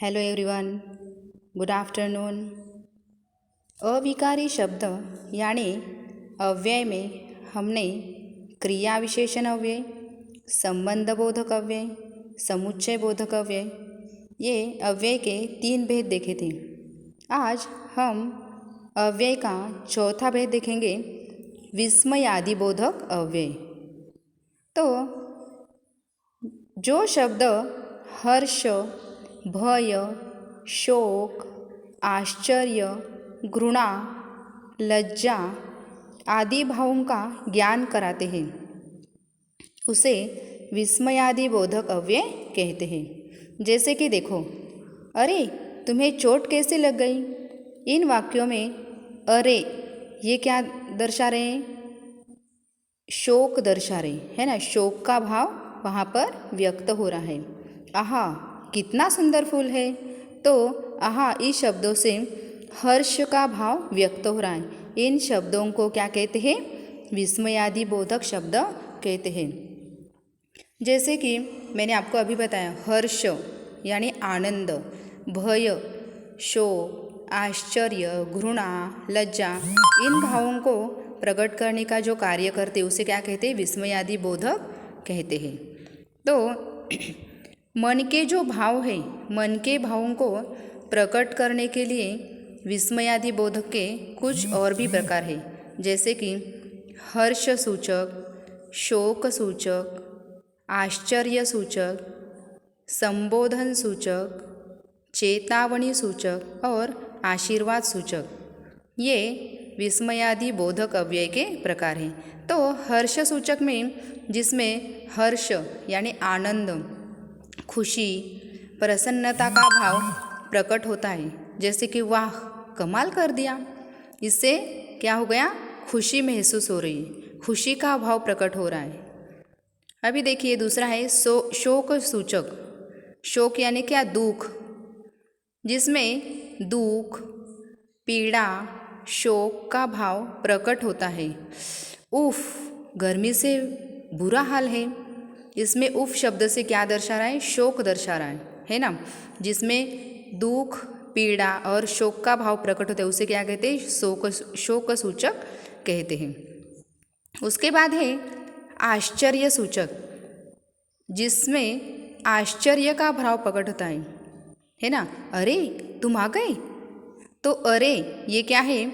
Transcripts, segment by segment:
Hello everyone, good afternoon. अविकारी शब्द यानी अव्यय में हमने क्रिया विशेषण अव्यय, संबंध बोधक अव्यय, समुच्चय बोधक अव्यय, ये अव्यय के 3 भेद देखे थे। आज हम अव्यय का चौथा भेद देखेंगे, विस्मयादि बोधक अव्यय। तो जो शब्द हर्ष, भय, शोक, आश्चर्य, घृणा, लज्जा आदि भावों का ज्ञान कराते हैं, उसे विस्मयादि बोधक अव्यय कहते हैं। जैसे कि देखो, अरे तुम्हें चोट कैसे लग गई? इन वाक्यों में अरे ये क्या दर्शा रहे हैं? शोक दर्शा रहे है ना। शोक का भाव वहाँ पर व्यक्त हो रहा है। आहा कितना सुंदर फूल है, तो आहा इस शब्दों से हर्ष का भाव व्यक्त हो रहा है। इन शब्दों को क्या कहते हैं? विस्मयादि बोधक शब्द कहते हैं। जैसे कि मैंने आपको अभी बताया, हर्ष यानी आनंद, भय, शोक, आश्चर्य, घृणा, लज्जा, इन भावों को प्रकट करने का जो कार्य करते उसे क्या कहते हैं? विस्मयादि बोधक कहते हैं। तो मन के जो भाव है, मन के भावों को प्रकट करने के लिए विस्मयादि बोधक के कुछ और भी प्रकार है। जैसे कि हर्ष सूचक, शोक सूचक, आश्चर्य सूचक, संबोधन सूचक, चेतावनी सूचक और आशीर्वाद सूचक, ये विस्मयादि बोधक अव्यय के प्रकार हैं। तो हर्ष सूचक में, जिसमें हर्ष यानी आनंद, खुशी, प्रसन्नता का भाव प्रकट होता है, जैसे कि वाह कमाल कर दिया, इससे क्या हो गया? खुशी महसूस हो रही है, खुशी का भाव प्रकट हो रहा है। अभी देखिए दूसरा है शोक सूचक। शोक यानी क्या? दुख, जिसमें दुख, पीड़ा, शोक का भाव प्रकट होता है। उफ गर्मी से बुरा हाल है, इसमें उफ शब्द से क्या दर्शा रहा है? शोक दर्शा रहा है ना। जिसमें दुख, पीड़ा और शोक का भाव प्रकट होता है उसे क्या कहते हैं? शोक सूचक कहते हैं। उसके बाद है आश्चर्य सूचक, जिसमें आश्चर्य का भाव प्रकट होता है ना। अरे तुम आ गए, तो अरे ये क्या है?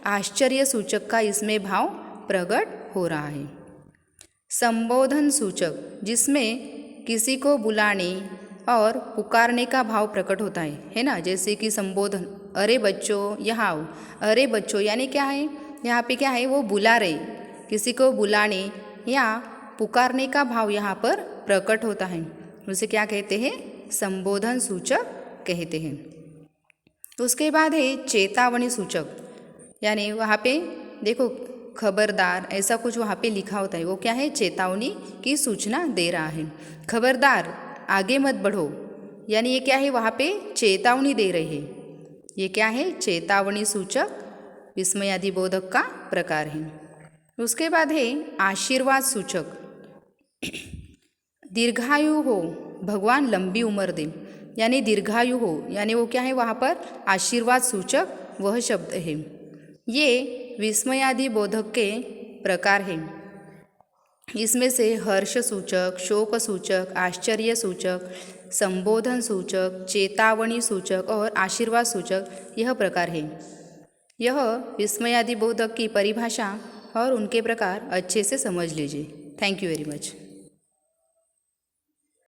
आश्चर्य सूचक का इसमें भाव प्रकट हो रहा है। संबोधन सूचक, जिसमें किसी को बुलाने और पुकारने का भाव प्रकट होता है ना। जैसे कि संबोधन, अरे बच्चों यहाँ आओ। अरे बच्चों यानी क्या है? यहाँ पे क्या है? वो बुला रहे, किसी को बुलाने या पुकारने का भाव यहाँ पर प्रकट होता है, उसे क्या कहते हैं? संबोधन सूचक कहते हैं। उसके बाद है चेतावनी सूचक, यानी वहाँ पे देखो खबरदार ऐसा कुछ वहाँ पे लिखा होता है, वो क्या है? चेतावनी की सूचना दे रहा है। खबरदार आगे मत बढ़ो, यानी ये क्या है? वहाँ पे चेतावनी दे रही है। ये क्या है? चेतावनी सूचक विस्मयादि बोधक का प्रकार है। उसके बाद है आशीर्वाद सूचक। दीर्घायु हो, भगवान लंबी उम्र दे, यानी दीर्घायु हो, यानी वो क्या है? वहाँ पर आशीर्वाद सूचक वह शब्द है। ये विस्मयादि बोधक के प्रकार हैं। इसमें से हर्ष सूचक, शोक सूचक, आश्चर्य सूचक, संबोधन सूचक, चेतावनी सूचक और आशीर्वाद सूचक यह प्रकार है। यह विस्मयादि बोधक की परिभाषा और उनके प्रकार अच्छे से समझ लीजिए। Thank you very much.